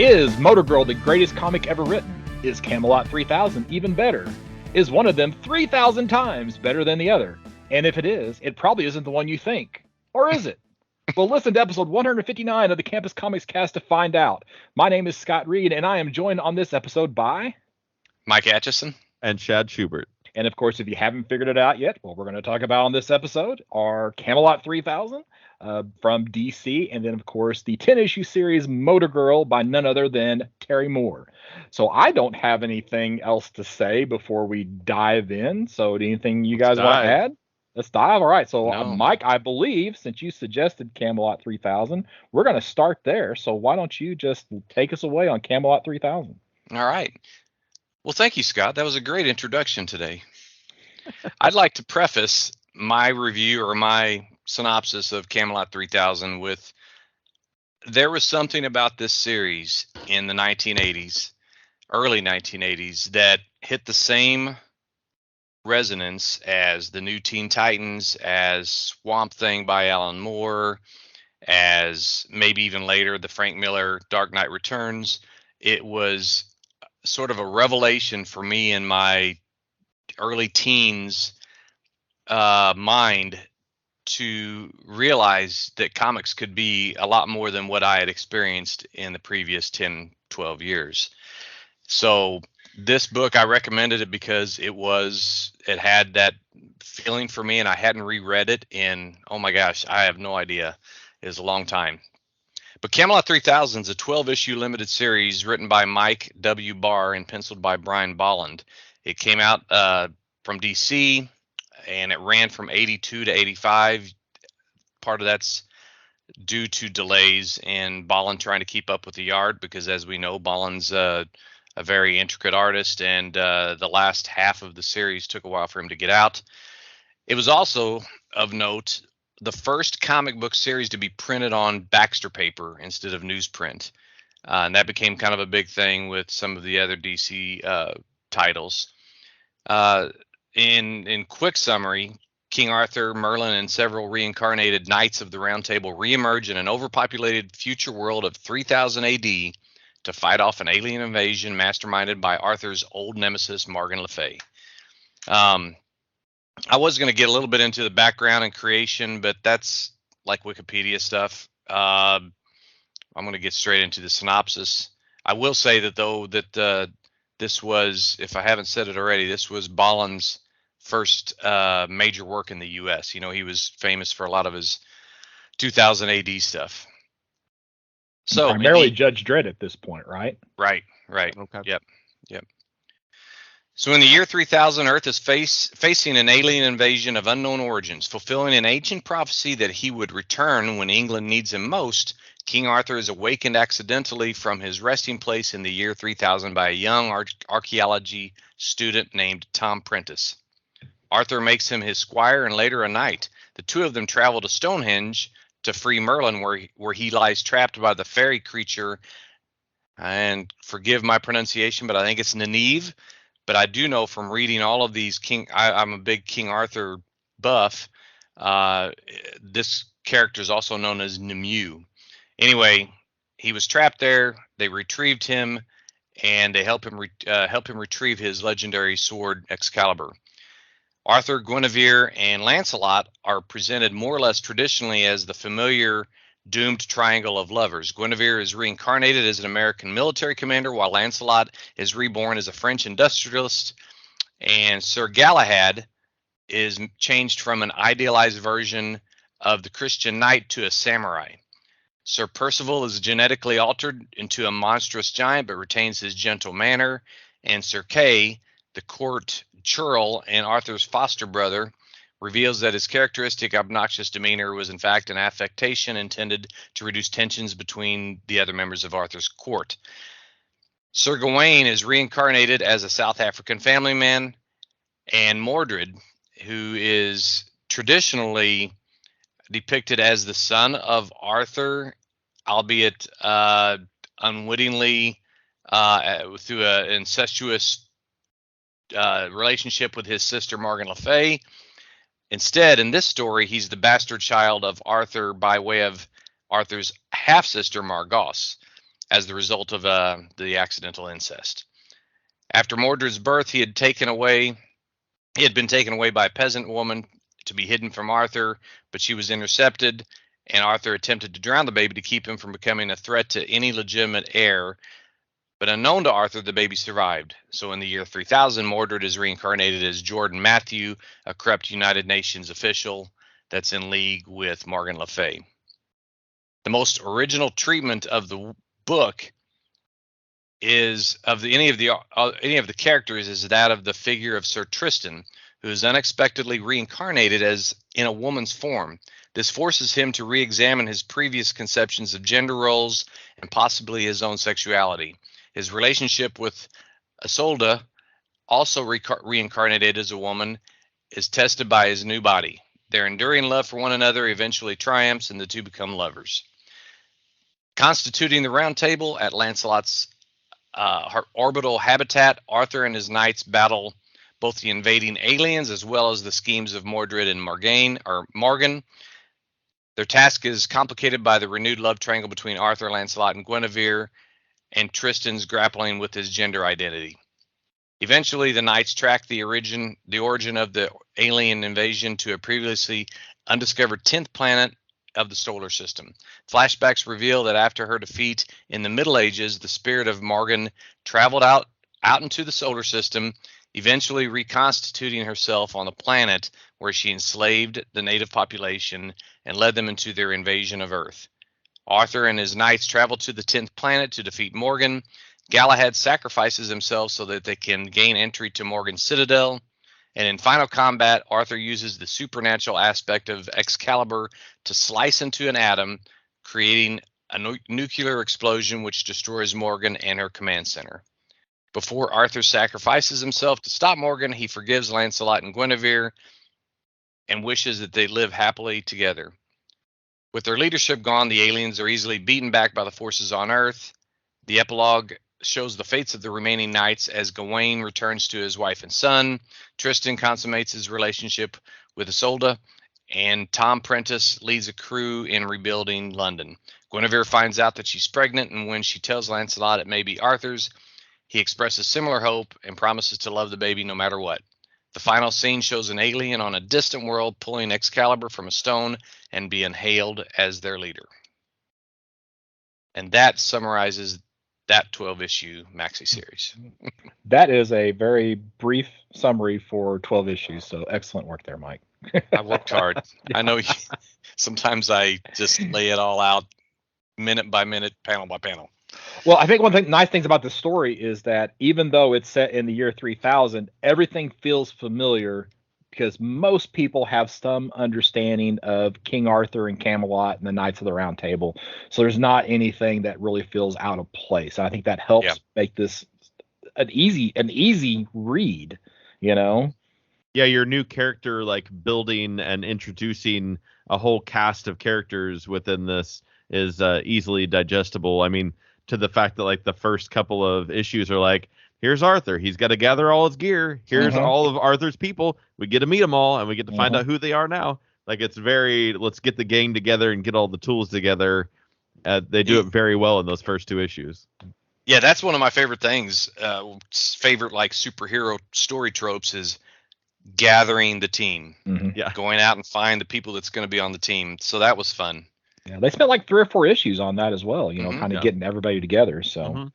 Is Motor Girl the greatest comic ever written? Is Camelot 3000 even better? Is one of them 3,000 times better than the other? And if it is, it probably isn't the one you think. Or is it? Well, listen to episode 159 of the Campus Comics Cast to find out. My name is Scott Reed, and I am joined on this episode by Mike Atchison and Chad Schubert. And of course, if you haven't figured it out yet, what we're going to talk about on this episode are Camelot 3000 from DC, and then, of course, the 10-issue series Motor Girl by none other than Terry Moore. So I don't have anything else to say before we dive in. So anything you guys want to add? Let's dive. All right. So, Mike, I believe, since you suggested Camelot 3000, we're going to start there. So why don't you just take us away on Camelot 3000? All right. Well, thank you, Scott. That was a great introduction today. I'd like to preface my review or my synopsis of Camelot 3000 with there was something about this series in the 1980s, early 1980s, that hit the same resonance as the New Teen Titans, as Swamp Thing by Alan Moore, as maybe even later the Frank Miller Dark Knight Returns. It was sort of a revelation for me in my early teens mind to realize that comics could be a lot more than what I had experienced in the previous 10, 12 years. So this book, I recommended it because it had that feeling for me, and I hadn't reread it in, oh my gosh, I have no idea. It was a long time. But Camelot 3000 is a 12-issue limited series written by Mike W. Barr and penciled by Brian Bolland. It came out from DC, and it ran from 82 to 85. Part of that's due to delays in Bolland trying to keep up with the yard, because as we know, Bolland's a very intricate artist, and the last half of the series took a while for him to get out. It was also of note the first comic book series to be printed on Baxter paper instead of newsprint. And that became kind of a big thing with some of the other DC titles. In quick summary, King Arthur, Merlin, and several reincarnated Knights of the Round Table reemerge in an overpopulated future world of 3000 AD to fight off an alien invasion masterminded by Arthur's old nemesis, Morgan Le Fay. I was going to get a little bit into the background and creation, but that's like Wikipedia stuff. I'm going to get straight into the synopsis. I will say that, though, that this was, if I haven't said it already, this was Bolland's first major work in the U.S. You know, he was famous for a lot of his 2000 AD stuff. So primarily Judge Dredd at this point, right? Right. Okay. Yep. So in the year 3000, Earth is facing an alien invasion of unknown origins. Fulfilling an ancient prophecy that he would return when England needs him most, King Arthur is awakened accidentally from his resting place in the year 3000 by a young archaeology student named Tom Prentice. Arthur makes him his squire and later a knight. The two of them travel to Stonehenge to free Merlin, where he lies trapped by the fairy creature, and forgive my pronunciation, but I think it's Nynaeve. But I do know from reading all of these I'm a big King Arthur buff. This character is also known as Nimue. Anyway, he was trapped there. They retrieved him, and they help him retrieve his legendary sword Excalibur. Arthur, Guinevere, and Lancelot are presented more or less traditionally as the familiar doomed triangle of lovers. Guinevere is reincarnated as an American military commander, while Lancelot is reborn as a French industrialist, and Sir Galahad is changed from an idealized version of the Christian knight to a samurai. Sir Percival is genetically altered into a monstrous giant but retains his gentle manner, and Sir Kay, the court churl and Arthur's foster brother, reveals that his characteristic obnoxious demeanor was in fact an affectation intended to reduce tensions between the other members of Arthur's court. Sir Gawain is reincarnated as a South African family man, and Mordred, who is traditionally depicted as the son of Arthur, albeit unwittingly through an incestuous relationship with his sister Morgan Le Fay. Instead, in this story, he's the bastard child of Arthur by way of Arthur's half sister Margos, as the result of the accidental incest. After Mordred's birth, he had been taken away by a peasant woman to be hidden from Arthur, but she was intercepted, and Arthur attempted to drown the baby to keep him from becoming a threat to any legitimate heir. But unknown to Arthur, the baby survived. So in the year 3000, Mordred is reincarnated as Jordan Matthew, a corrupt United Nations official that's in league with Morgan Le Fay. The most original treatment of the book is of any of the characters is that of the figure of Sir Tristan, who is unexpectedly reincarnated as in a woman's form. This forces him to re-examine his previous conceptions of gender roles and possibly his own sexuality. His relationship with Isolde, also reincarnated as a woman, is tested by his new body. Their enduring love for one another eventually triumphs, and the two become lovers. Constituting the Round Table at Lancelot's orbital habitat, Arthur and his knights battle both the invading aliens as well as the schemes of Mordred and Morgan. Their task is complicated by the renewed love triangle between Arthur, Lancelot, and Guinevere, and Tristan's grappling with his gender identity. Eventually, the knights track the origin of the alien invasion to a previously undiscovered 10th planet of the solar system. Flashbacks reveal that after her defeat in the Middle Ages, the spirit of Morgan traveled out into the solar system, eventually reconstituting herself on the planet where she enslaved the native population and led them into their invasion of Earth. Arthur and his knights travel to the 10th planet to defeat Morgan. Galahad sacrifices himself so that they can gain entry to Morgan's citadel. And in final combat, Arthur uses the supernatural aspect of Excalibur to slice into an atom, creating a nuclear explosion which destroys Morgan and her command center. Before Arthur sacrifices himself to stop Morgan, he forgives Lancelot and Guinevere and wishes that they live happily together. With their leadership gone, the aliens are easily beaten back by the forces on Earth. The epilogue shows the fates of the remaining knights as Gawain returns to his wife and son, Tristan consummates his relationship with Isolde, and Tom Prentice leads a crew in rebuilding London. Guinevere finds out that she's pregnant, and when she tells Lancelot it may be Arthur's, he expresses similar hope and promises to love the baby no matter what. The final scene shows an alien on a distant world pulling Excalibur from a stone and being hailed as their leader. And that summarizes that 12-issue maxi series. That is a very brief summary for 12 issues, so excellent work there, Mike. I worked hard. I know sometimes I just lay it all out minute by minute, panel by panel. Well, I think nice things about the story is that even though it's set in the year 3000, everything feels familiar because most people have some understanding of King Arthur and Camelot and the Knights of the Round Table. So there's not anything that really feels out of place. And I think that helps make this an easy read, you know? Yeah, your new character, like building and introducing a whole cast of characters within this is easily digestible. I mean, to the fact that like the first couple of issues are like, here's Arthur. He's got to gather all his gear. Here's all of Arthur's people. We get to meet them all, and we get to find out who they are now. Like, it's very, let's get the gang together and get all the tools together. They do it very well in those first two issues. Yeah, that's one of my favorite things. Favorite like superhero story tropes is gathering the team. Yeah, going out and find the people that's going to be on the team. So that was fun. Yeah, they spent like 3 or 4 issues on that as well, you know, kind of getting everybody together. So,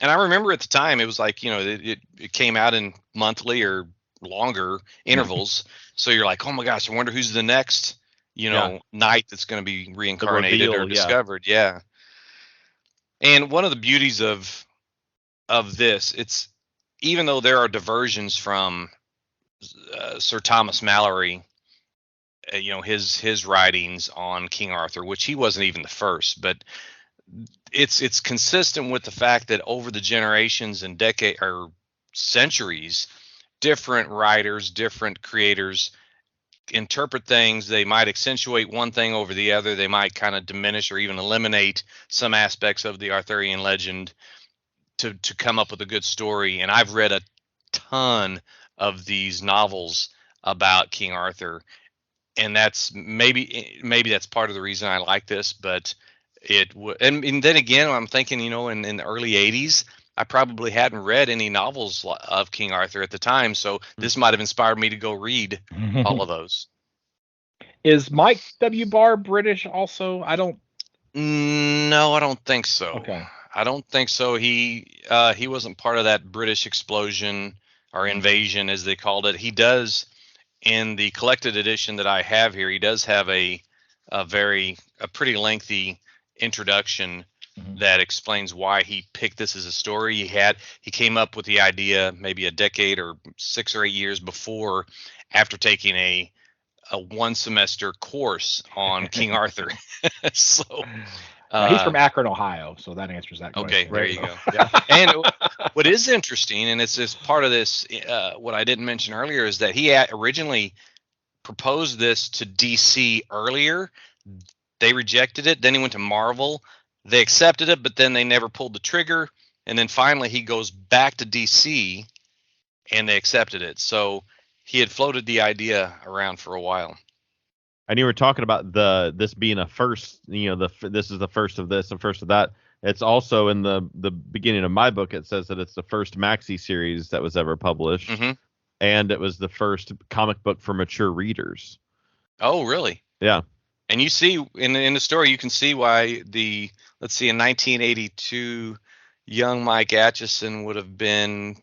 and I remember at the time it was like, you know, it came out in monthly or longer intervals. So you're like, oh my gosh, I wonder who's the next, you know, knight that's going to be reincarnated or discovered. Yeah. And one of the beauties of this, it's even though there are diversions from Sir Thomas Malory, you know, his writings on King Arthur, which he wasn't even the first, but it's consistent with the fact that over the generations and decade or centuries, different writers, different creators interpret things. They might accentuate one thing over the other. They might kind of diminish or even eliminate some aspects of the Arthurian legend to come up with a good story. And I've read a ton of these novels about King Arthur, and that's maybe that's part of the reason I like this. But and then again, I'm thinking, in the early 80s, I probably hadn't read any novels of King Arthur at the time, so this might have inspired me to go read all of those. Is Mike W. Barr British also? No, I don't think so. Okay. I don't think so. He wasn't part of that British explosion or invasion, as they called it. He does, in the collected edition that I have here, he does have a pretty lengthy introduction that explains why he picked this as a story. He came up with the idea maybe a decade or 6 or 8 years before, after taking a 1 semester course on King Arthur. So he's from Akron, Ohio, so that answers that question. Okay, there you go. Yeah. And what is interesting, and it's part of this, what I didn't mention earlier, is that he originally proposed this to DC earlier. They rejected it. Then he went to Marvel. They accepted it, but then they never pulled the trigger. And then finally he goes back to DC, and they accepted it. So he had floated the idea around for a while. And you were talking about this being a first, this is the first of this and first of that. It's also in the beginning of my book. It says that it's the first maxi series that was ever published, and it was the first comic book for mature readers. Oh, really? Yeah. And you see in the story, you can see why in 1982, young Mike Atchison would have been,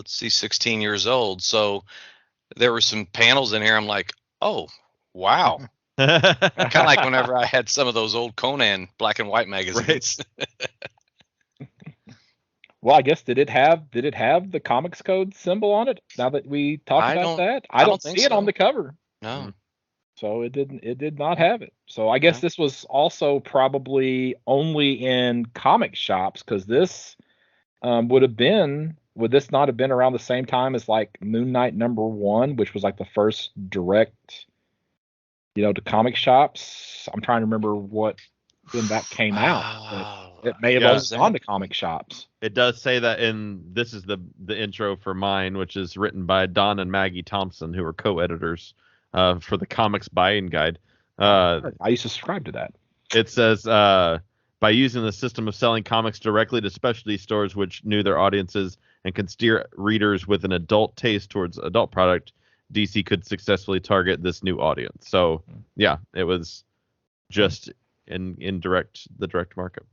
16 years old. So there were some panels in here. I'm like, oh, wow. Kind of like whenever I had some of those old Conan black and white magazines. Right. Well, I guess did it have the Comics Code symbol on it? Now that we talked about that, I don't see it on the cover. No. So it did not have it. So I guess this was also probably only in comic shops, because this would this not have been around the same time as like Moon Knight #1, which was like the first direct, to comic shops? I'm trying to remember when that came out. But it may have also gone to comic shops. It does say that this is the intro for mine, which is written by Don and Maggie Thompson, who are co-editors for the Comics Buying Guide. I used to subscribe to that. It says, by using the system of selling comics directly to specialty stores which knew their audiences and can steer readers with an adult taste towards adult product, DC could successfully target this new audience. So, yeah, it was just in the direct market.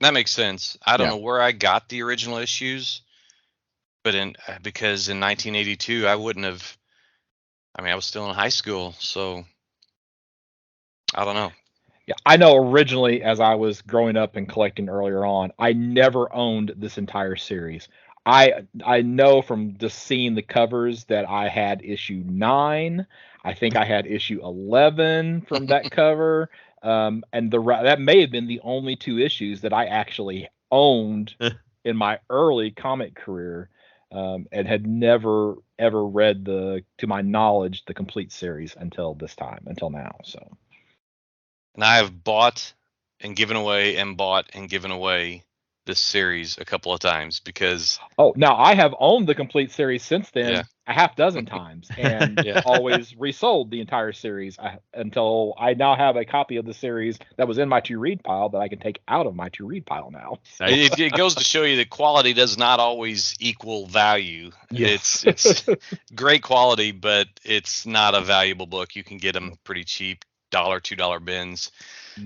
That makes sense. I don't know where I got the original issues, but because in 1982 I wouldn't have. I was still in high school, so I don't know. Yeah, I know originally, as I was growing up and collecting earlier on, I never owned this entire series. I know from just seeing the covers that I had issue 9. I think I had issue 11 from that cover. And that may have been the only 2 issues that I actually owned in my early comic career, and had never ever read to my knowledge, the complete series until now. So, and I have bought and given away and bought and given away this series a couple of times because. Oh, now I have owned the complete series since then a half dozen times, and always resold the entire series until I now have a copy of the series that was in my to-read pile that I can take out of my to-read pile now. It goes to show you that quality does not always equal value. Yes. It's great quality, but it's not a valuable book. You can get them pretty cheap, $1, $2 bins,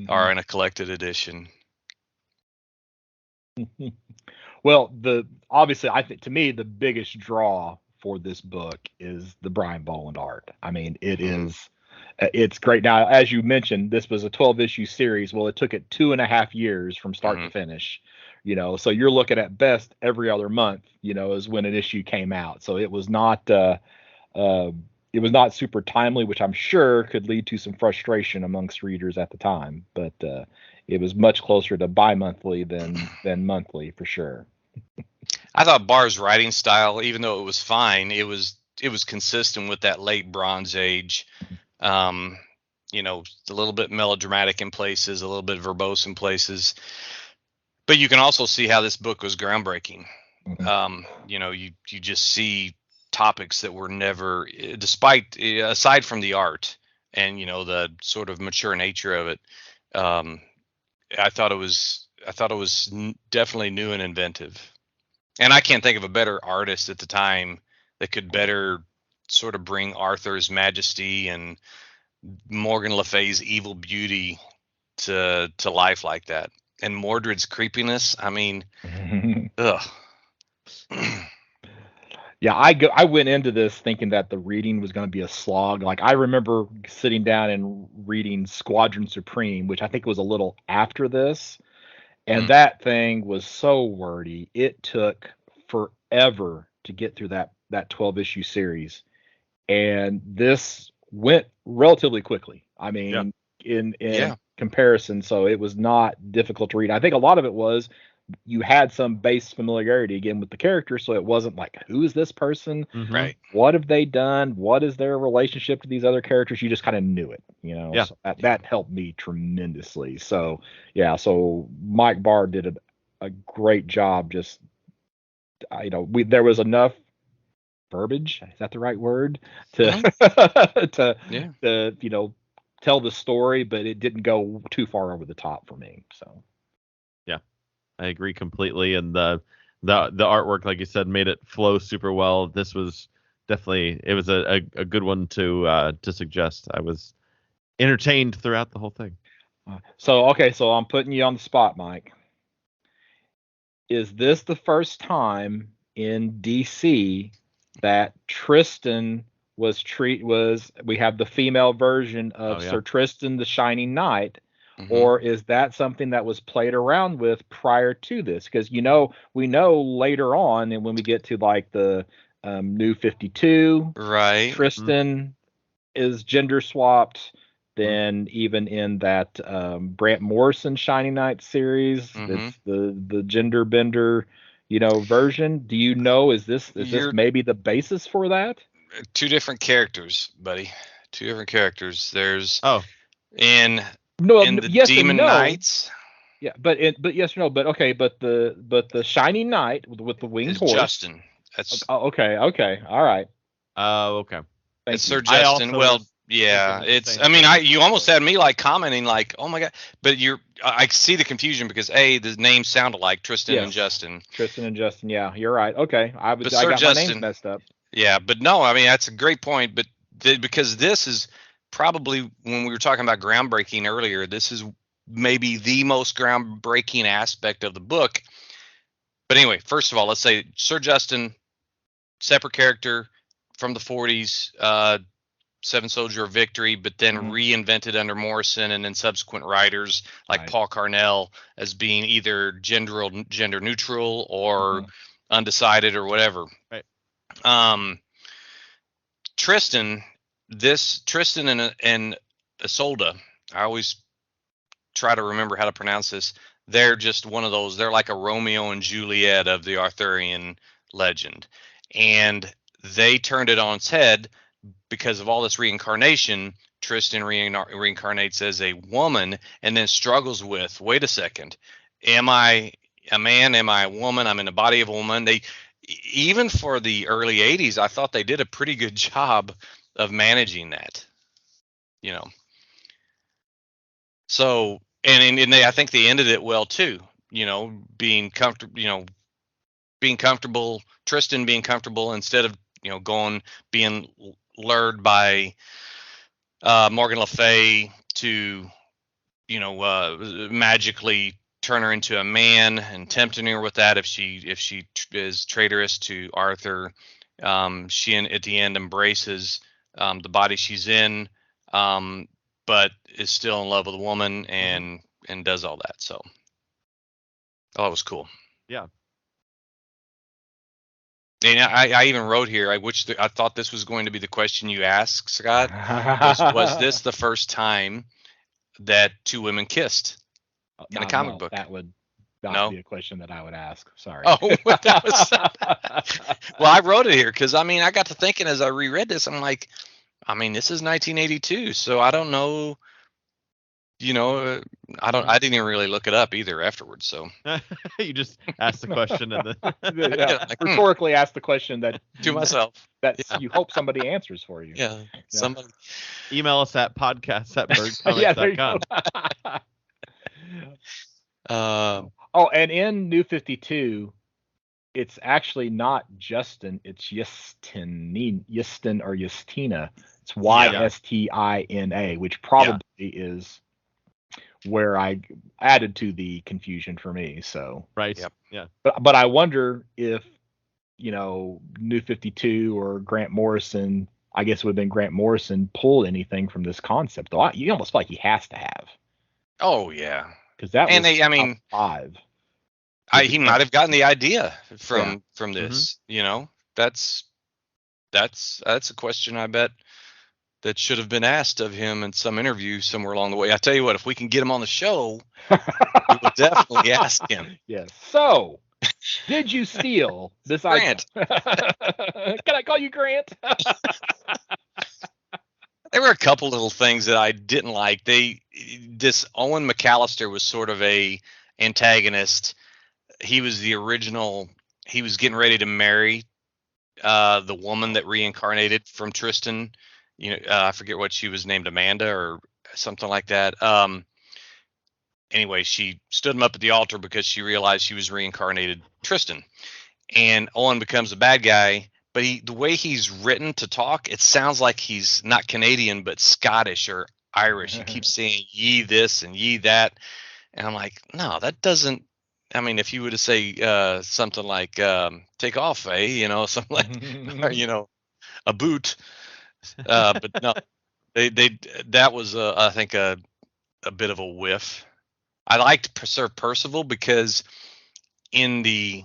or in a collected edition. Well, obviously, I think to me the biggest draw for this book is the Brian Boland art. I mean, it's great. Now, as you mentioned, this was a 12-issue series. Well, it took it 2.5 years from start to finish. So you're looking at best every other month. Is when an issue came out. So it was not super timely, which I'm sure could lead to some frustration amongst readers at the time. But it was much closer to bi-monthly than monthly for sure. I thought Barr's writing style, even though it was fine, it was consistent with that late Bronze Age. Um, a little bit melodramatic in places, a little bit verbose in places. But you can also see how this book was groundbreaking. You just see topics that were never, despite aside from the art and the sort of mature nature of it. Um, I thought it was definitely new and inventive. And I can't think of a better artist at the time that could better sort of bring Arthur's majesty and Morgan Le Fay's evil beauty to life like that. And Mordred's creepiness. I mean, ugh. Yeah, I went into this thinking that the reading was going to be a slog. Like I remember sitting down and reading Squadron Supreme, which I think was a little after this, and that thing was so wordy. It took forever to get through that 12 issue series, and this went relatively quickly. I mean, in comparison, so it was not difficult to read. I think a lot of it was you had some base familiarity again with the character, so it wasn't like, who is this person? Right. What have they done? What is their relationship to these other characters? You just kind of knew it, Yeah. So that helped me tremendously. So yeah, so Mike Barr did a great job. Just there was enough verbiage, is that the right word, to to tell the story, but it didn't go too far over the top for me. So I agree completely, and the artwork, like you said, made it flow super well. This was definitely a good one to suggest. I was entertained throughout the whole thing. So I'm putting you on the spot, Mike. Is this the first time in DC that Tristan we have the female version of Sir Tristan the Shining Knight? Or is that something that was played around with prior to this? Because we know later on, and when we get to like the New 52, right, Tristan is gender swapped. Then even in that Grant Morrison Shining Knight series, it's the gender bender, version. Do you know? Is this maybe the basis for that? Two different characters, buddy. Two different characters. There's in the yes Demon Knights. Yeah, but yes or no, but okay, but the Shining Knight with the winged horse. Justin. That's okay, all right. Okay. It's Sir Justin. Well, yeah, it's. I mean, you almost had me like commenting like, oh my god, but I see the confusion because the names sound alike, Tristan and Justin. Tristan and Justin. Yeah, you're right. Okay, I got Justin, my names messed up. Yeah, but no, I mean that's a great point, but because this is probably, when we were talking about groundbreaking earlier, this is maybe the most groundbreaking aspect of the book. But anyway, first of all, let's say Sir Justin, separate character from the 40s, Seven Soldier of Victory, but then reinvented under Morrison and then subsequent writers like Paul Carnell as being either gender neutral or undecided or whatever. Right. Tristan and Isolde, I always try to remember how to pronounce this. They're just one of those. They're like a Romeo and Juliet of the Arthurian legend. And they turned it on its head because of all this reincarnation. Tristan reincarnates as a woman and then struggles with, wait a second, am I a man? Am I a woman? I'm in the body of a woman. Even for the early 80s, I thought they did a pretty good job of managing that, So, and I think they ended it well too, being comfortable, Tristan being comfortable instead of, being lured by Morgan Le Fay to, magically turn her into a man and tempting her with that if she is traitorous to Arthur. She at the end embraces the body she's in, but is still in love with a woman and does all that. So, it was cool. Yeah. And I even wrote here, I thought this was going to be the question you asked, Scott. Was this the first time that two women kissed? in a comic No, book? that would not No. be a question that I would ask. Sorry. Oh, that was. Well, I wrote it here because I got to thinking as I reread this. I'm like, this is 1982, so I don't know. I didn't even really look it up either afterwards. So You just asked the question and then Yeah, rhetorically ask the question that to myself, you hope somebody answers for you. yeah, somebody. email us at Yeah, there you go. podcast@birdcomics.com. Oh, and in New 52, it's actually not Justin, it's Yustin or Justina. It's Ystina, which probably is where I added to the confusion for me. So Right. Yep. Yeah. but I wonder if New 52 or Grant Morrison, I guess it would have been Grant Morrison, pulled anything from this concept. Though you almost feel like he has to have, Oh yeah, because that and was they, top 5. he might have gotten the idea from Mm-hmm. this. That's a question I bet that should have been asked of him in some interview somewhere along the way. I tell you what, if we can get him on the show, we will definitely ask him. Yes. So, did you steal this Grant. item? Can I call you Grant? There were a couple little things that I didn't like. This Owen McAllister was sort of a antagonist. He was the original. He was getting ready to marry the woman that reincarnated from Tristan. I forget what she was named, Amanda or something like that. Anyway, she stood him up at the altar because she realized she was reincarnated Tristan, and Owen becomes a bad guy. But the way he's written to talk, it sounds like he's not Canadian but Scottish or Irish. He keeps saying ye this and ye that, and I'm like, no, that doesn't. If you were to say something like "take off," something like, a boot. But no, that was I think a bit of a whiff. I liked Sir Percival because in the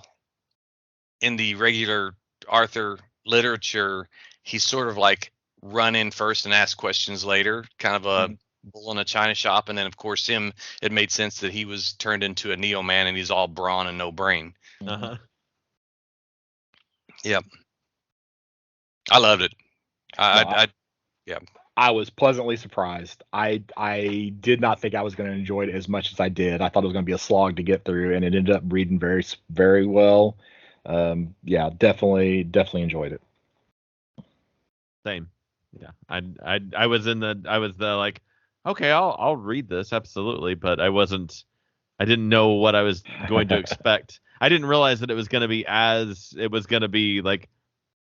regular Arthur literature, he's sort of like run in first and ask questions later, kind of a bull in a china shop. And then of course it made sense that he was turned into a Neo man and he's all brawn and no brain. Uh-huh. Yep. I loved it. I was pleasantly surprised. I did not think I was going to enjoy it as much as I did. I thought it was going to be a slog to get through, and it ended up reading very, very well. Definitely enjoyed it. Same. Yeah. I was the like, okay, I'll read this absolutely, but I didn't know what I was going to expect. I didn't realize that it was going to be like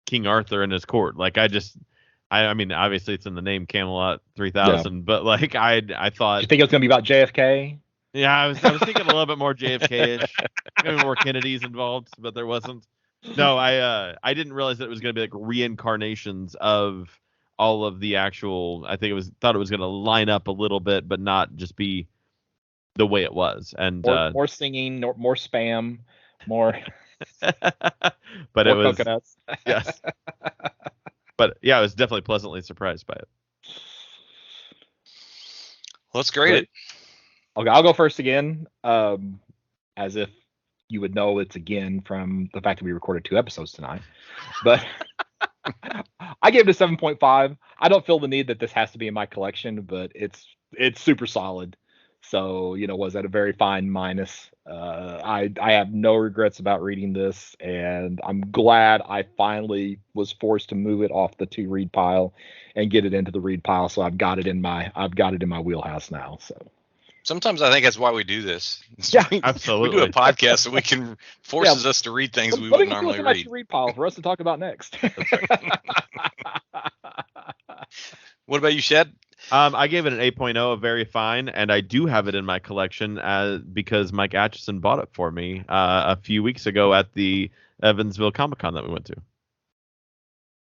King Arthur and his court. Like obviously it's in the name Camelot 3000, but like I thought. You think it was going to be about JFK? Yeah, I was thinking a little bit more JFK-ish, maybe more Kennedys involved, but there wasn't. No, I didn't realize that it was going to be like reincarnations of all of the actual. I think thought it was going to line up a little bit, but not just be the way it was. And more singing, more spam, more. But more it was coconuts. Yes. But yeah, I was definitely pleasantly surprised by it. Well, that's great. Okay, I'll go first again, as if you would know it's again from the fact that we recorded 2 episodes tonight. But I gave it a 7.5. I don't feel the need that this has to be in my collection, but it's super solid. So, was that a very fine minus? I have no regrets about reading this, and I'm glad I finally was forced to move it off the to read pile and get it into the read pile. So I've got it in my wheelhouse now. So sometimes I think that's why we do this. Yeah, absolutely. We do a podcast so we can forces us to read things we wouldn't normally read. Read pile for us to talk about next. What about you, Shed? I gave it an 8.0, a very fine, and I do have it in my collection because Mike Atchison bought it for me a few weeks ago at the Evansville Comic-Con that we went to.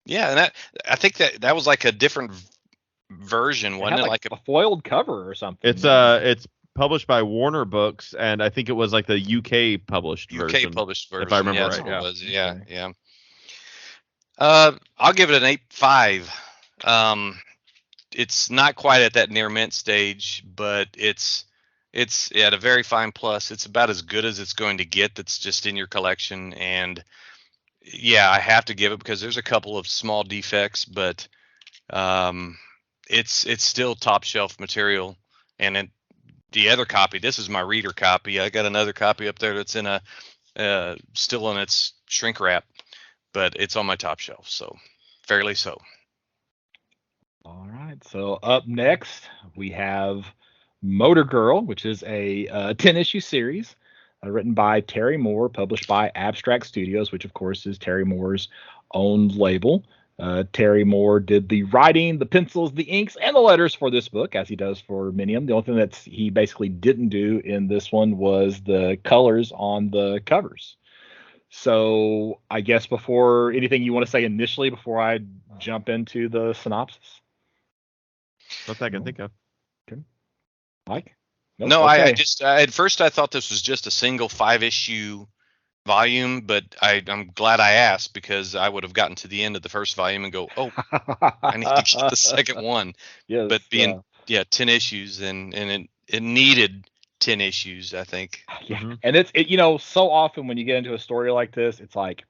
Yeah, and I think that was like a different version, wasn't it? Like a foiled cover or something. It's published by Warner Books, and I think it was like the UK published version. If I remember right. Yeah. It was. Yeah. I'll give it an 8.5. It's not quite at that near mint stage, but it's It's at a very fine plus. It's about as good as it's going to get that's just in your collection. And yeah, I have to give it because there's a couple of small defects, but it's still top shelf material. And the other copy, this is my reader copy. I got another copy up there that's in still in its shrink wrap, but it's on my top shelf, so fairly so. All right. So up next we have Motor Girl, which is a 10-issue series written by Terry Moore, published by Abstract Studios, which of course is Terry Moore's own label. Terry Moore did the writing, the pencils, the inks, and the letters for this book, as he does for many of them. The only thing that he basically didn't do in this one was the colors on the covers. So I guess before anything you want to say initially before I jump into the synopsis? Nothing I can think of. Okay. Mike? Nope, No, okay. I just at first I thought this was just a single 5-issue volume, but I'm glad I asked because I would have gotten to the end of the first volume and go, oh, I need to get the second one. Yes, but being 10 issues and it needed 10 issues, I think. Yeah. Mm-hmm. And it's so often when you get into a story like this, it's like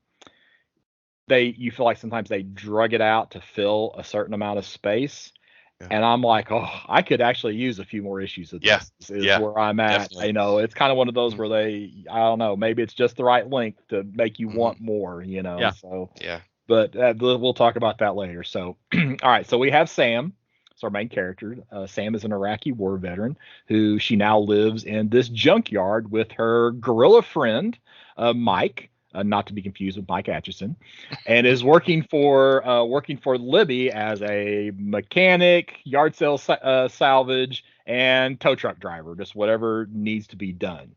you feel like sometimes they drug it out to fill a certain amount of space. Yeah. And I'm like, oh, I could actually use a few more issues of this. Is where I'm at. Definitely. It's kind of one of those where I don't know, maybe it's just the right length to make you want more, Yeah. So yeah. But we'll talk about that later. So, all right. So we have Sam. It's our main character. Sam is an Iraqi war veteran who she now lives in this junkyard with her guerrilla friend, Mike. Not to be confused with Mike Atchison, and is working for Libby as a mechanic, yard sale salvage, and tow truck driver, just whatever needs to be done.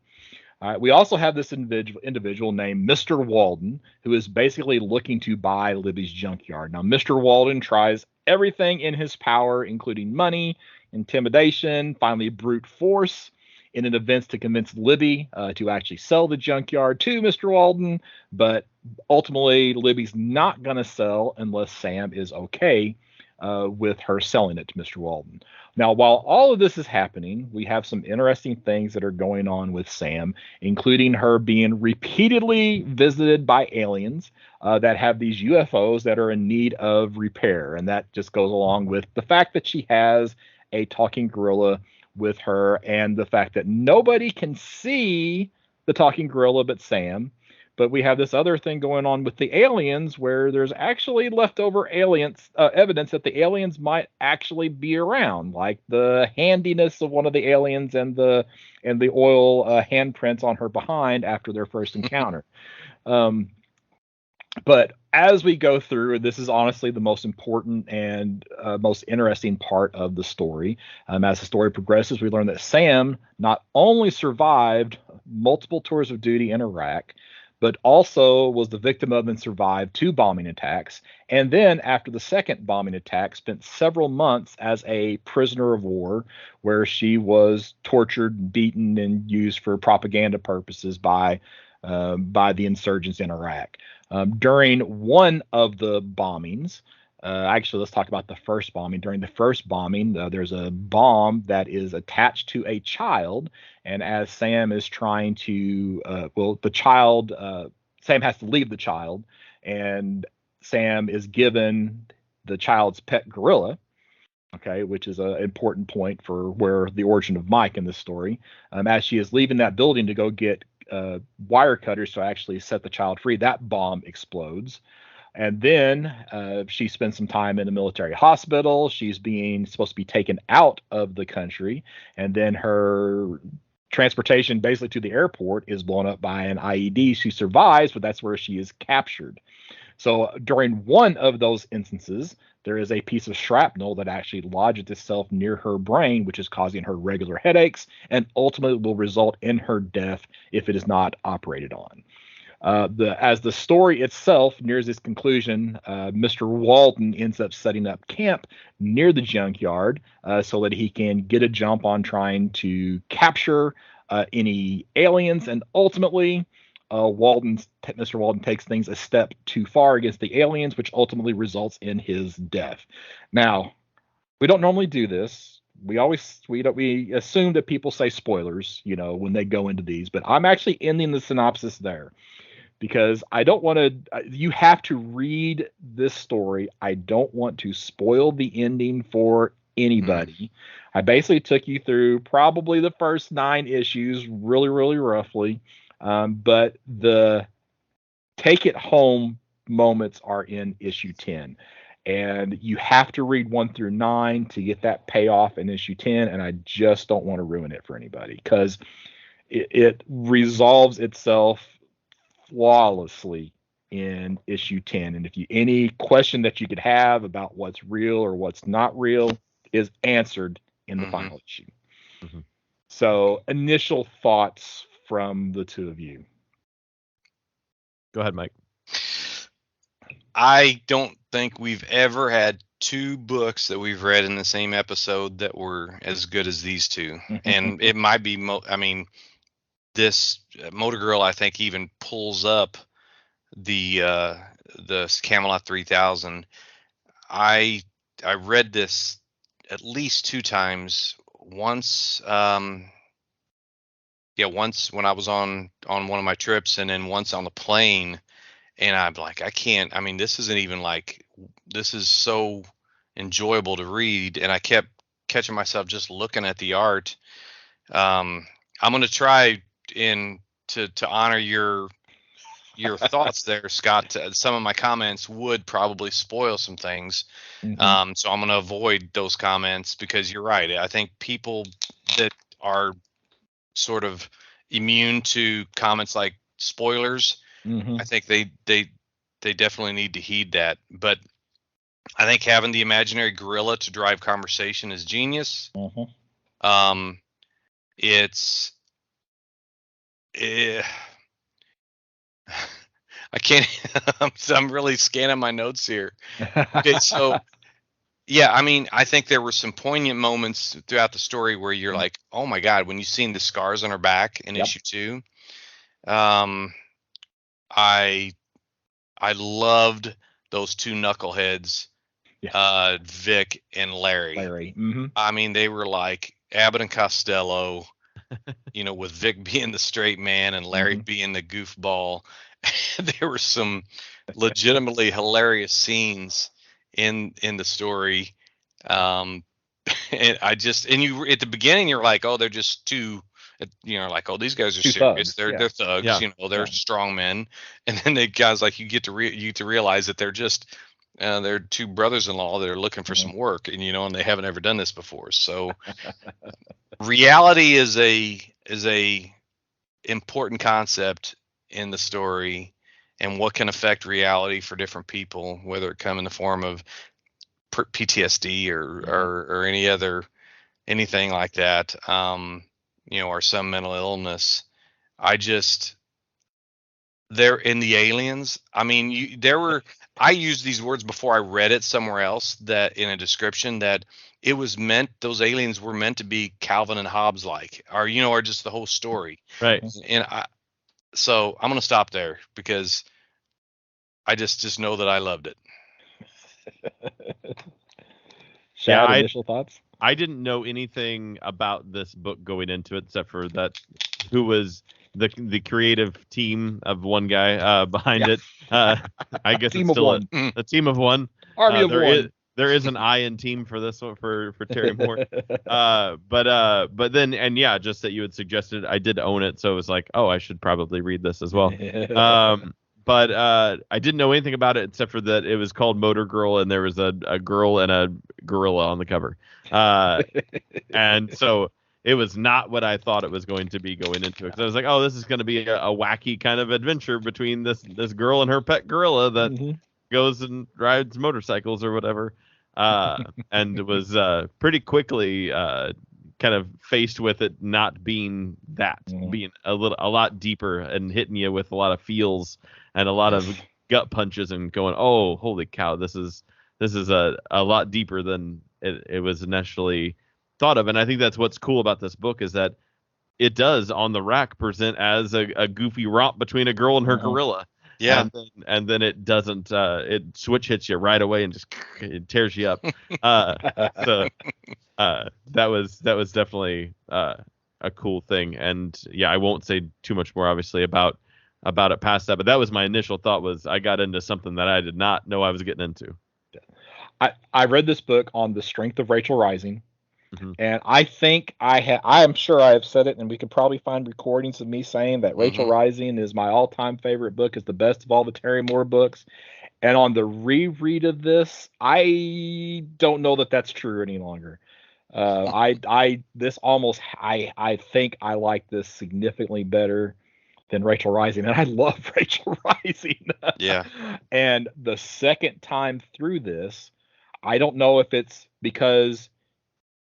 All right, we also have this individual named Mr. Walden, who is basically looking to buy Libby's junkyard. Now, Mr. Walden tries everything in his power, including money, intimidation, finally brute force, in an event to convince Libby to actually sell the junkyard to Mr. Walden. But ultimately, Libby's not going to sell unless Sam is okay with her selling it to Mr. Walden. Now, while all of this is happening, we have some interesting things that are going on with Sam, including her being repeatedly visited by aliens that have these UFOs that are in need of repair. And that just goes along with the fact that she has a talking gorilla with her, and the fact that nobody can see the talking gorilla but Sam. But we have this other thing going on with the aliens where there's actually leftover evidence that the aliens might actually be around, like the handiness of one of the aliens and the oil handprints on her behind after their first encounter. But as we go through, and this is honestly the most important and most interesting part of the story, as the story progresses, we learn that Sam not only survived multiple tours of duty in Iraq, but also was the victim of and survived 2 bombing attacks. And then after the second bombing attack, spent several months as a prisoner of war, where she was tortured, beaten, and used for propaganda purposes by the insurgents in Iraq. During one of the bombings, actually, let's talk about the first bombing. During the first bombing, there's a bomb that is attached to a child. And as Sam is trying to, Sam has to leave the child. And Sam is given the child's pet gorilla, okay, which is an important point for where the origin of Mike in this story. As she is leaving that building to go get wire cutters to actually set the child free, that bomb explodes. And then she spends some time in a military hospital. She's supposed to be taken out of the country. And then her transportation basically to the airport is blown up by an IED. She survives, but that's where she is captured. So during one of those instances, there is a piece of shrapnel that actually lodges itself near her brain, which is causing her regular headaches and ultimately will result in her death if it is not operated on. As the story itself nears its conclusion, Mr. Walden ends up setting up camp near the junkyard so that he can get a jump on trying to capture any aliens, and ultimately Mr. Walden takes things a step too far against the aliens, which ultimately results in his death. Now, we don't normally do this, we assume that people say spoilers, when they go into these, but I'm actually ending the synopsis there because I don't want to. You have to read this story. I don't want to spoil the ending for anybody. I basically took you through probably the first 9 issues, really, really roughly, but the take it home moments are in issue 10. And you have to read 1 through 9 to get that payoff in issue 10. And I just don't want to ruin it for anybody because it resolves itself flawlessly in issue 10. And if you any question that you could have about what's real or what's not real is answered in the final issue. Mm-hmm. So initial thoughts from the two of you. Go ahead, Mike. I don't think we've ever had 2 books that we've read in the same episode that were as good as these 2. And it might be, this Motor Girl, I think, even pulls up the Camelot 3000. I read this at least 2 times. Once, once when I was on one of my trips, and then once on the plane. And I'm like, I can't. I mean, this isn't even like, this is so enjoyable to read. And I kept catching myself just looking at the art. I'm going to try to honor your thoughts there, Scott. Some of my comments would probably spoil some things. Mm-hmm. So I'm going to avoid those comments because you're right. I think people that are sort of immune to comments like spoilers, I think they definitely need to heed that. But I think having the imaginary gorilla to drive conversation is genius. I can't. I'm really scanning my notes here. Okay, so yeah, I mean, I think there were some poignant moments throughout the story where you're like, oh my God, when you seen the scars on her back in issue 2. I loved those 2 knuckleheads, Vic and Larry. I mean, they were like Abbott and Costello, with Vic being the straight man and Larry being the goofball. There were some legitimately hilarious scenes in the story. And you at the beginning, you're like, oh, they're just 2. Like, oh, these guys are serious. Thugs. They're thugs. Yeah. They're strong men. And then they guys, like, you get to realize that they're just they're 2 brothers-in-law that are looking for some work, and they haven't ever done this before. So reality is a important concept in the story, and what can affect reality for different people, whether it come in the form of PTSD or anything like that. Or some mental illness. They're in the aliens. I mean, I used these words before I read it somewhere else, that in a description, that it was meant, those aliens were meant to be Calvin and Hobbes like, or just the whole story. Right. And so I'm going to stop there because I just know that I loved it. Shad, initial thoughts? I didn't know anything about this book going into it, except for that who was the creative team of one guy behind it. I guess team it's still a team of one. Army of one. There is an I in team for this one for Terry Moore. But then, and yeah, just that you had suggested, I did own it, so it was like, oh, I should probably read this as well. But I didn't know anything about it except for that it was called Motor Girl, and there was a girl and a gorilla on the cover. And so it was not what I thought it was going to be going into it. 'Cause I was like, oh, this is going to be a wacky kind of adventure between this girl and her pet gorilla that goes and rides motorcycles or whatever. And it was pretty quickly kind of faced with it not being that, being a lot deeper and hitting you with a lot of feels and a lot of gut punches and going, oh, holy cow, this is a lot deeper than it was initially thought of. And I think that's what's cool about this book, is that it does on the rack present as a goofy romp between a girl and her gorilla. Yeah. and then it doesn't. It switch hits you right away and just it tears you up. So that was definitely a cool thing. And yeah, I won't say too much more obviously about it past that. But that was my initial thought. Was I got into something that I did not know I was getting into. I read this book on the strength of Rachel Rising. Mhm. And I think I am sure I have said it, and we could probably find recordings of me saying that Rachel Rising is my all-time favorite book, is the best of all the Terry Moore books. And on the reread of this, I don't know that that's true any longer. I think I like this significantly better than Rachel Rising, and I love Rachel Rising. Yeah. And the second time through this, I don't know if it's because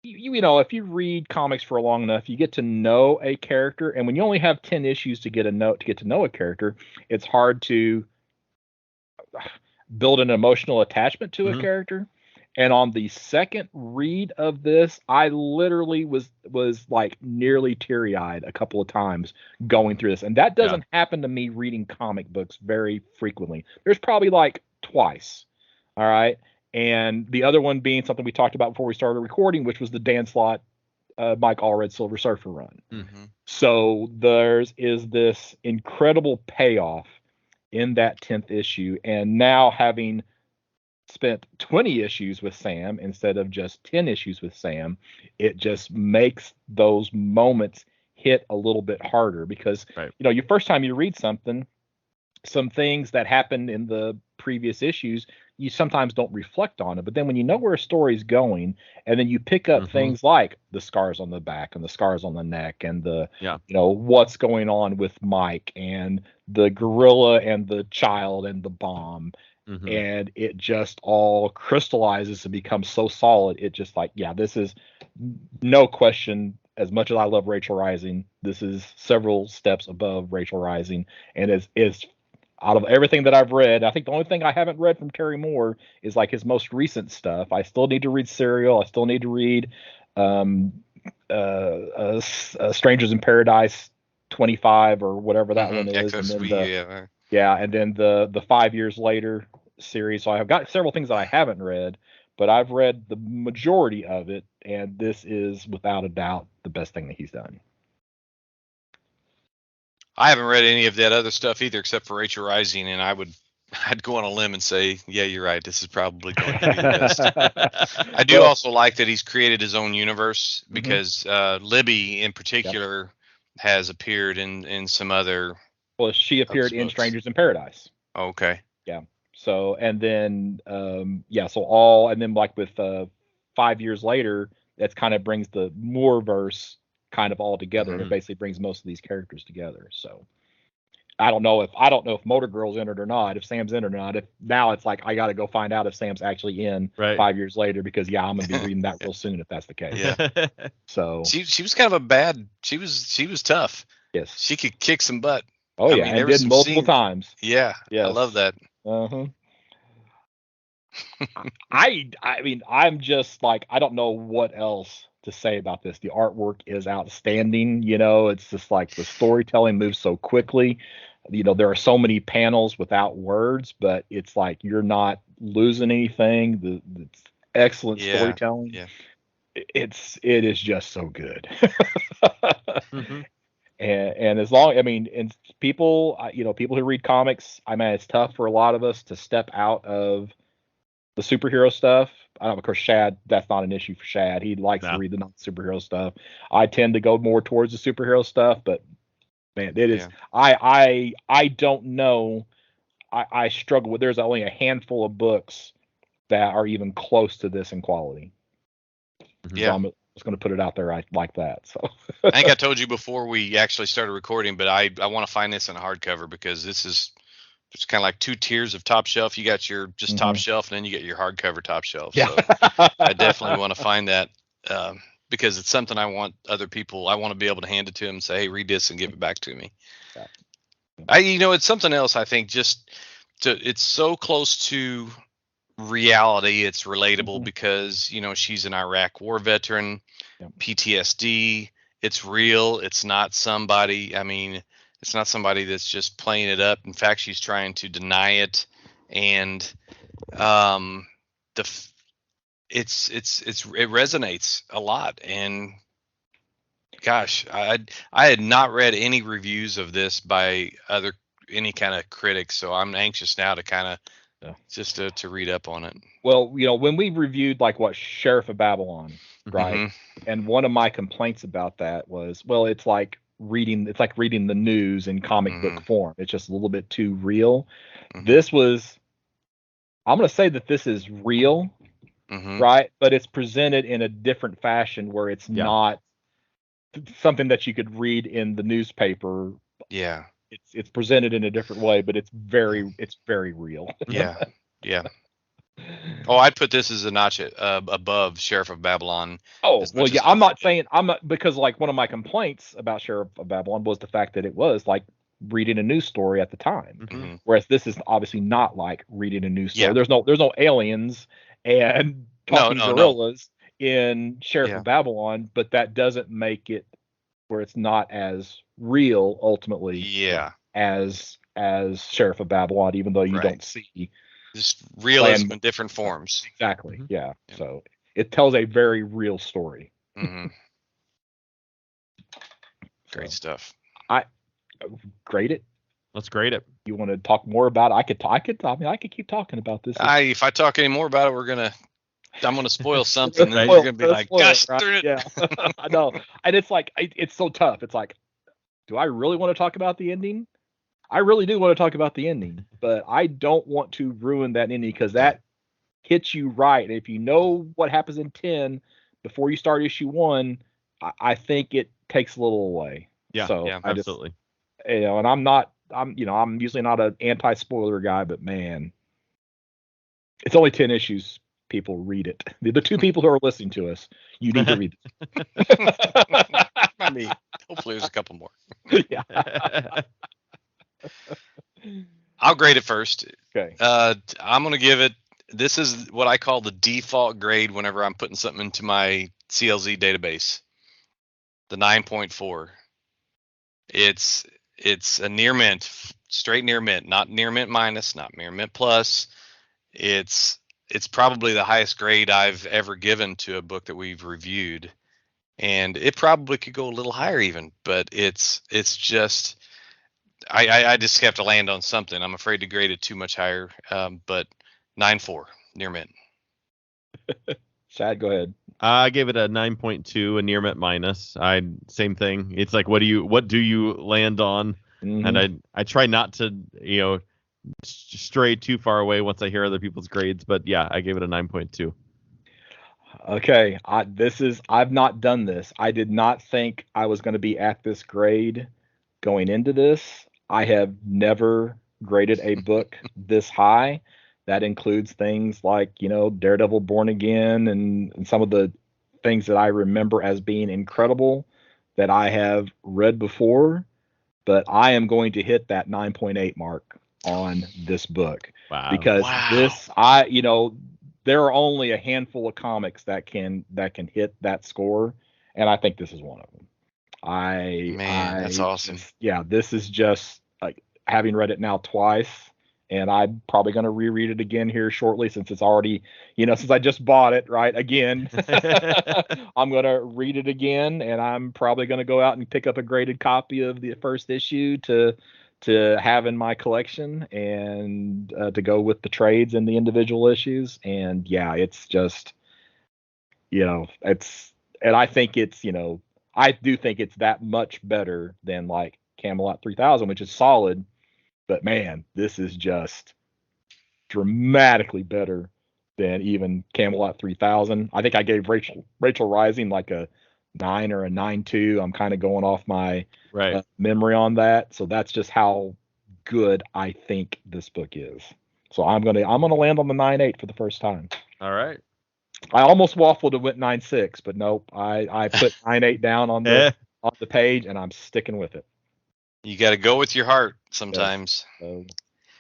you know, if you read comics for long enough, you get to know a character, and when you only have 10 issues to get to know a character, it's hard to build an emotional attachment to a character. And on the second read of this, I literally was like nearly teary-eyed a couple of times going through this. And that doesn't happen to me reading comic books very frequently. There's probably like twice. All right. And the other one being something we talked about before we started recording, which was the Dan Slott, Mike Allred Silver Surfer run. So there's this incredible payoff in that 10th issue. And now having spent 20 issues with Sam instead of just 10 issues with Sam, it just makes those moments hit a little bit harder because, you know, your first time you read something, some things that happened in the previous issues, you sometimes don't reflect on it. But then when you know where a story's going, and then you pick up things like the scars on the back and the scars on the neck and the, you know, what's going on with Mike and the gorilla and the child and the bomb. And it just all crystallizes and becomes so solid. It just like, yeah, this is no question. As much as I love Rachel Rising, this is several steps above Rachel Rising, and is out of everything that I've read, I think the only thing I haven't read from Terry Moore is like his most recent stuff. I still need to read Serial. I still need to read Strangers in Paradise 25 or whatever that one is. And then and then the 5 years later series. So I've got several things that I haven't read, but I've read the majority of it, and this is without a doubt the best thing that he's done. I haven't read any of that other stuff either, except for Rachel Rising, and I'd go on a limb and say, yeah, you're right. This is probably going to be the best. I do also like that he's created his own universe because Libby in particular has appeared in some other. Well, she appeared in Strangers in Paradise. Okay. Yeah. So, and then, and then like with 5 years later, that's kind of brings the Moore-verse kind of all together. And it basically brings most of these characters together. So I don't know if Motor Girl's in it or not, if Sam's in it or not. If now it's like I got to go find out if Sam's actually in 5 years later, because I'm gonna be reading that real soon if that's the case. Yeah. So she was kind of she was tough. Yes. She could kick some butt. Oh yeah, and did multiple times. Yeah. Yes. I love that. I mean, I'm just like, I don't know what else to say about this. The artwork is outstanding. You know, it's just like the storytelling moves so quickly. You know, there are so many panels without words, but it's like you're not losing anything. It's excellent storytelling. Yeah. It is just so good. And as long, I mean, and people, people who read comics, I mean, it's tough for a lot of us to step out of the superhero stuff. I don't know, of course, Shad, that's not an issue for Shad. He likes to read the non-superhero stuff. I tend to go more towards the superhero stuff, but man, it is. I don't know. I struggle with. There's only a handful of books that are even close to this in quality. Yeah. So I'm just going to put it out there like that. So I think I told you before we actually started recording, but I want to find this in a hardcover because this is. It's kind of like two tiers of top shelf. You got your just top shelf, and then you get your hardcover top shelf. Yeah. So I definitely want to find that because it's something I want other people. I want to be able to hand it to them and say, "Hey, read this and give it back to me." Yeah. It's something else. I think it's so close to reality. It's relatable because she's an Iraq war veteran, PTSD. It's real. It's not somebody. I mean. It's not somebody that's just playing it up. In fact, she's trying to deny it, and the it resonates a lot. And gosh, I had not read any reviews of this by any kind of critics, so I'm anxious now to kind of just to read up on it. Well, when we reviewed like what Sheriff of Babylon, right? Mm-hmm. And one of my complaints about that was, well, it's like reading the news in comic book form. It's just a little bit too real. Mm-hmm. I'm going to say that this is real, right? But it's presented in a different fashion where it's not something that you could read in the newspaper. Yeah. It's presented in a different way, but it's very real. Yeah. Yeah. Oh, I'd put this as a notch above Sheriff of Babylon. Oh, well, yeah, I'm not because like one of my complaints about Sheriff of Babylon was the fact that it was like reading a news story at the time, whereas this is obviously not like reading a news story. Yeah. There's no aliens and talking gorillas in Sheriff of Babylon, but that doesn't make it where it's not as real ultimately. Yeah. As Sheriff of Babylon, even though you don't see just realism in different forms. Exactly. Yeah. So it tells a very real story. Great stuff. I grade it. Let's grade it. You want to talk more about it? I could keep talking about this. If I talk any more about it, I'm gonna spoil something, and you're gonna be like, "Gosh, darn it!" Yeah, I know. And it's like it's so tough. It's like, do I really want to talk about the ending? I really do want to talk about the ending, but I don't want to ruin that ending because that hits you right. And if you know what happens in 10 before you start issue 1, I think it takes a little away. Yeah, so absolutely. And I'm usually not an anti-spoiler guy, but man, it's only 10 issues. People read it. The 2 people who are listening to us, you need to read it. Me. Hopefully there's a couple more. Yeah. I'll grade it first. Okay. I'm going to give it, this is what I call the default grade whenever I'm putting something into my CLZ database. The 9.4. It's a near mint, straight near mint, not near mint minus, not near mint plus. It's probably the highest grade I've ever given to a book that we've reviewed. And it probably could go a little higher even, but it's just, I just have to land on something. I'm afraid to grade it too much higher, but 9.4, near mint. Chad, go ahead. I gave it a 9.2, a near mint minus. Same thing. It's like, what do you land on? And I try not to, stray too far away once I hear other people's grades. But yeah, I gave it a 9.2. Okay, I've not done this. I did not think I was going to be at this grade going into this. I have never graded a book this high. That includes things like, Daredevil Born Again and some of the things that I remember as being incredible that I have read before. But I am going to hit that 9.8 mark on this book. Wow. Because there are only a handful of comics that can hit that score, and I think this is one of them. That's awesome. This is just like having read it now twice, and I'm probably going to reread it again here shortly since it's already, since I just bought it, right? Again, I'm going to read it again, and I'm probably going to go out and pick up a graded copy of the first issue to have in my collection and to go with the trades and the individual issues. And yeah, it's just, and I think it's, I do think it's that much better than like Camelot 3000, which is solid, but man, this is just dramatically better than even Camelot 3000. I think I gave Rachel Rising like a 9 or a 9.2. I'm kind of going off my memory on that. So that's just how good I think this book is. So I'm gonna land on the 9.8 for the first time. All right. I almost waffled and went 9.6, but nope. I put 9.8 down on the page, and I'm sticking with it. You got to go with your heart sometimes. Yes.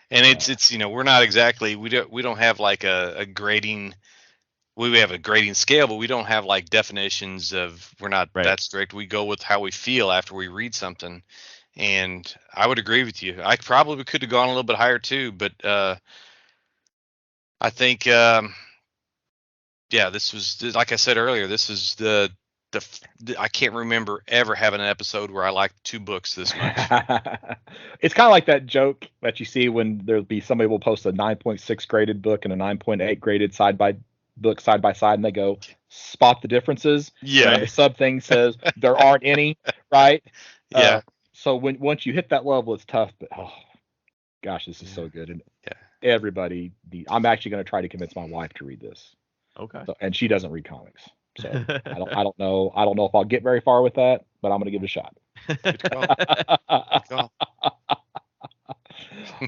And it's we're not exactly, we don't have like a grading. We have a grading scale, but we don't have like definitions of, we're not that strict. We go with how we feel after we read something. And I would agree with you. I probably could have gone a little bit higher too, but I think, this was, like I said earlier, this is I can't remember ever having an episode where I liked two books this much. It's kind of like that joke that you see when there'll be somebody will post a 9.6 graded book and a 9.8 graded side by side, and they go, spot the differences. Yeah. And the sub thing says there aren't any, right? Yeah. So once you hit that level, it's tough. But oh gosh, this is so good. And everybody, I'm actually going to try to convince my wife to read this. Okay. So, and she doesn't read comics, so I don't know if I'll get very far with that, but I'm going to give it a shot. Good call.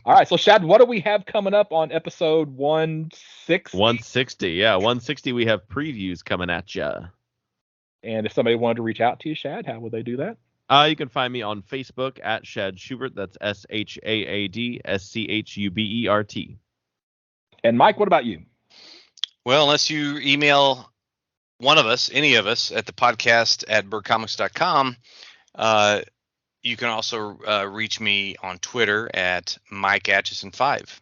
All right, so Shad, what do we have coming up on episode 160? 160, yeah, 160. We have previews coming at you. And if somebody wanted to reach out to you, Shad, how would they do that? You can find me on Facebook at Shad Schubert. That's ShaadSchubert. And Mike, what about you? Well, unless you email one of us, any of us, at the podcast at birdcomics.com, you can also reach me on Twitter at MikeAtchison5.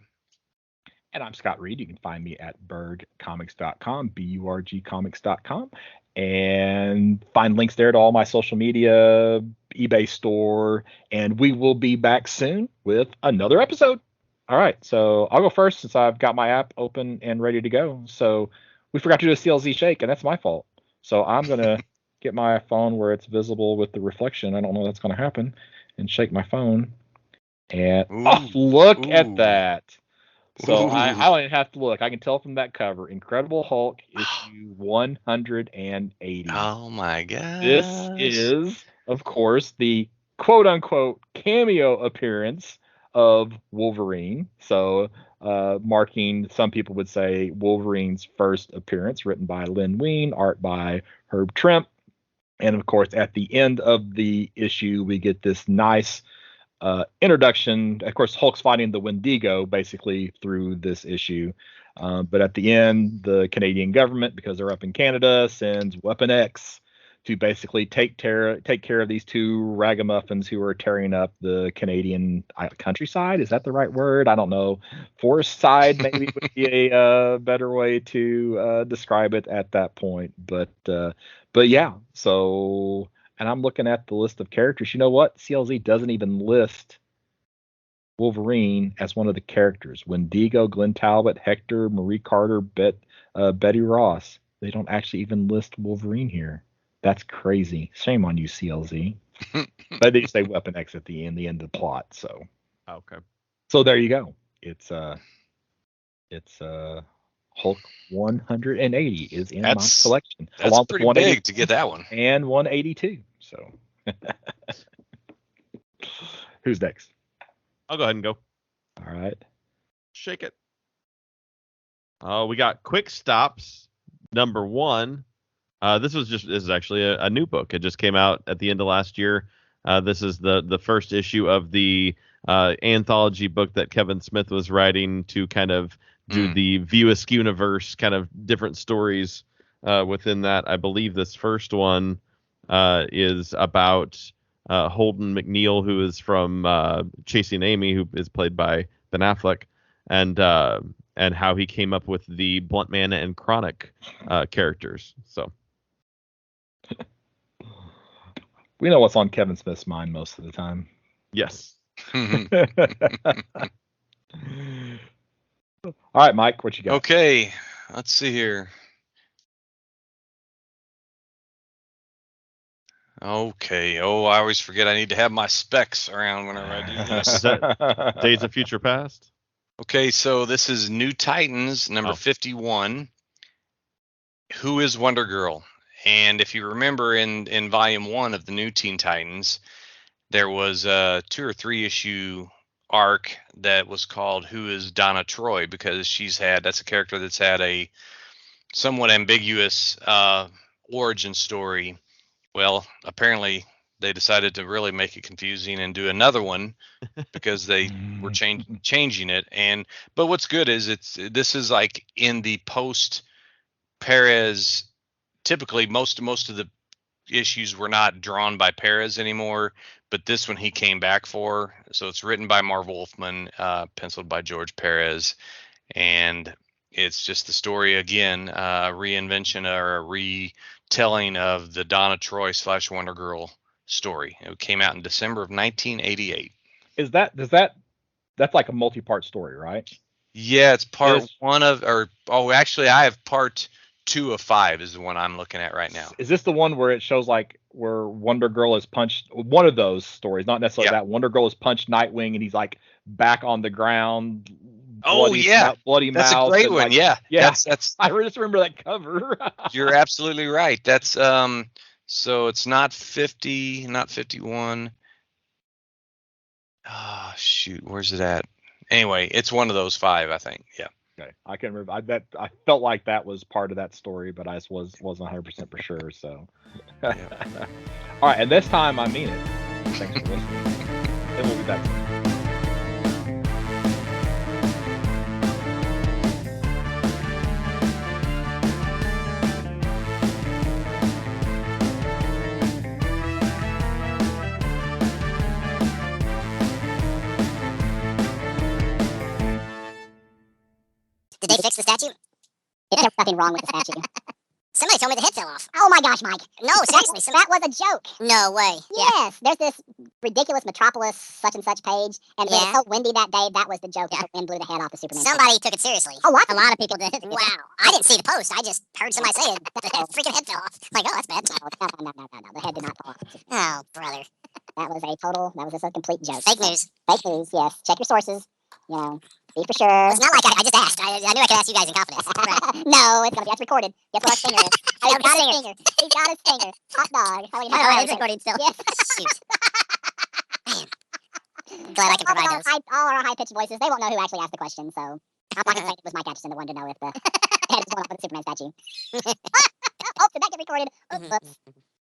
And I'm Scott Reed. You can find me at burgcomics.com, burgcomics.com, and find links there to all my social media, eBay store, and we will be back soon with another episode. All right, so I'll go first since I've got my app open and ready to go. So we forgot to do a CLZ shake, and that's my fault. So I'm going to get my phone where it's visible with the reflection. I don't know if that's going to happen. And shake my phone. And look at that. So I don't even have to look. I can tell from that cover. Incredible Hulk issue 180. Oh, my God. This is, of course, the quote-unquote cameo appearance of Wolverine. So marking, some people would say, Wolverine's first appearance, written by Len Wein, art by Herb Trimp. And of course, at the end of the issue, we get this nice introduction. Of course, Hulk's fighting the Wendigo basically through this issue. But at the end, the Canadian government, because they're up in Canada, sends Weapon X to basically take care of these two ragamuffins who are tearing up the Canadian countryside. Is that the right word? I don't know. Forest side maybe would be a better way to describe it at that point. But yeah. So, and I'm looking at the list of characters. You know what? CLZ doesn't even list Wolverine as one of the characters. Wendigo, Glenn Talbot, Hector, Marie Carter, Betty Ross. They don't actually even list Wolverine here. That's crazy. Shame on you, CLZ. But they say Weapon X at the end of the plot. So okay. So there you go. It's Hulk 180 is in my collection. That's along pretty big to get that one. And 182. So who's next? I'll go ahead and go. All right. Shake it. We got Quick Stops number 1. This is actually a new book. It just came out at the end of last year. This is the first issue of the anthology book that Kevin Smith was writing to kind of do the View Askew universe, kind of different stories within that. I believe this first one is about Holden McNeil, who is from Chasing Amy, who is played by Ben Affleck, and how he came up with the Blunt Man and Chronic characters. So we know what's on Kevin Smith's mind most of the time. Yes. All right, Mike, what you got? Okay, let's see here. Okay. Oh, I always forget I need to have my specs around whenever I do this. Is that Days of Future Past? Okay, so this is New Titans, number 51. Who is Wonder Girl? And if you remember in volume 1 of the New Teen Titans, there was a 2 or 3 issue arc that was called Who is Donna Troy, because that's a character that's had a somewhat ambiguous origin story. Well, apparently they decided to really make it confusing and do another one because they were changing it. But what's good is this is like in the post Perez. Typically, most of the issues were not drawn by Perez anymore, but this one he came back for. So it's written by Marv Wolfman, penciled by George Perez, and it's just the story again, reinvention or a retelling of the Donna Troy / Wonder Girl story. It came out in December of 1988. That's like a multi-part story, right? Yeah, it's part one of, actually, I have part 2 of 5 is the one I'm looking at right now. Is this the one where it shows like where Wonder Girl is punched? One of those stories, not necessarily that. Wonder Girl is punched Nightwing, and he's like back on the ground. Bloody mouth. That's a great one. Like, yeah. That's. I just remember that cover. You're absolutely right. That's So it's not 50, not 51. Oh shoot, where's it at? Anyway, it's one of those 5, I think. Yeah. Okay, I can remember. I felt like that was part of that story, but I just wasn't 100% for sure. So, all right, and this time I mean it. Thanks for listening. And we'll be back soon. Did they fix the statue? There was nothing wrong with the statue. Somebody told me the head fell off. Oh my gosh, Mike. No, seriously. That was a joke. No way. Yes. There's this ridiculous Metropolis such and such page. And it was so windy that day, that was the joke. The wind blew the head off the Superman. Somebody took it seriously. A lot of people did. Wow. I didn't see the post. I just heard somebody say it. The freaking head fell off. Like, oh, that's bad. No. The head did not fall off. Oh, brother. That was just a complete joke. Fake news. Fake news, yes. Check your sources. You know, be for sure. It's not like I just asked. I knew I could ask you guys in confidence. Right. No, that's recorded. Guess what our stinger is? He's got his stinger. He's got his stinger. Hot dog. It's recording still. Yes. Shoot. Man. Glad I can provide those. All our high-pitched voices, they won't know who actually asked the question, so I'm not going to say it was Mike Atchison that wanted to know if the head is going off with the Superman statue. Oh, did that get recorded? Oops.